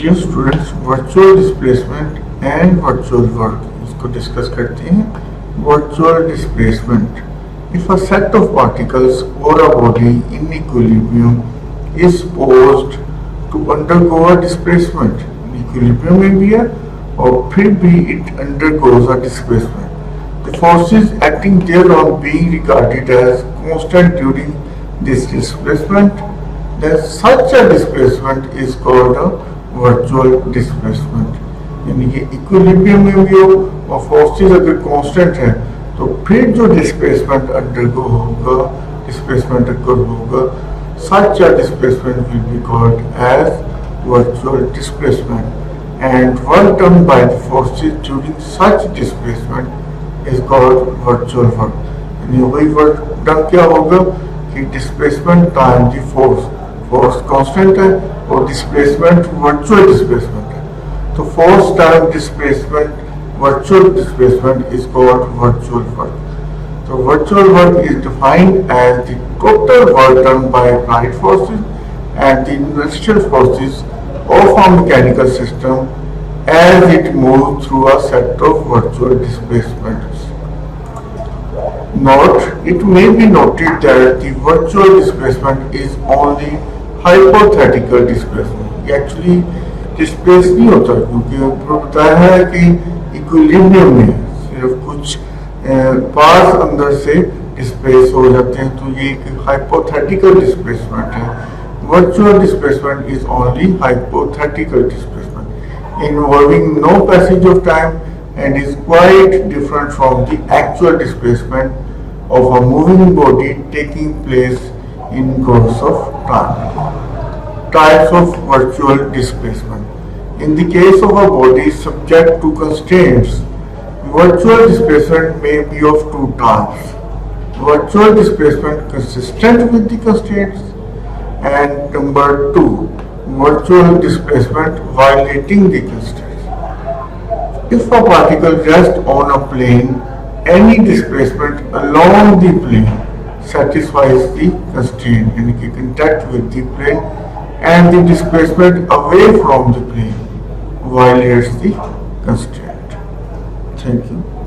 Dear students, virtual displacement and virtual work इसको discuss करते हैं। Virtual displacement, if a set of particles और a body in equilibrium is posed to undergo a displacement, equilibrium में भी है और फिर भी it undergoes a displacement, the forces acting thereon being regarded as constant during this displacement, then such a displacement is called a virtual displacement। यानी कि equilibrium में भी हो और फोर्सेस अगर कांस्टेंट है तो फिर जो डिस्प्लेसमेंट अंडरगो होगा, डिस्प्लेसमेंट अगर होगा, such a displacement will be called as virtual displacement, and work done by the forces during such displacement is called virtual work। यानी वही वर्क डन क्या होगा कि displacement time the force constant है और डिस्प्लेसमेंट वर्चुअल डिस्प्लेसमेंट है, तो force time displacement virtual displacement is called virtual work. तो virtual work is defined as the total work done by applied forces and the inertial forces of a mechanical system as it moves through a set of virtual displacements। Note, it may be noted that the virtual displacement is only hypothetical displacement। ये actually displace नहीं होता क्योंकि ऊपर बताया है कि equilibrium में सिर्फ कुछ पार्ट्स अंदर से डिस्प्लेस हो जाते हैं, तो ये एक हाइपोथेटिकल डिस्प्लेसमेंट है। Virtual displacement is only hypothetical displacement involving no passage of time and is quite different from the actual displacement of a moving body taking place in course of time। Types of virtual displacement: in the case of a body subject to constraints, virtual displacement may be of two types: virtual displacement consistent with the constraints, and number two, virtual displacement violating the constraints। If a particle rests on a plane, any displacement along the plane satisfies the constraint, यानी कि contact with the plane, and the displacement away from the plane violates the constraint। Thank you।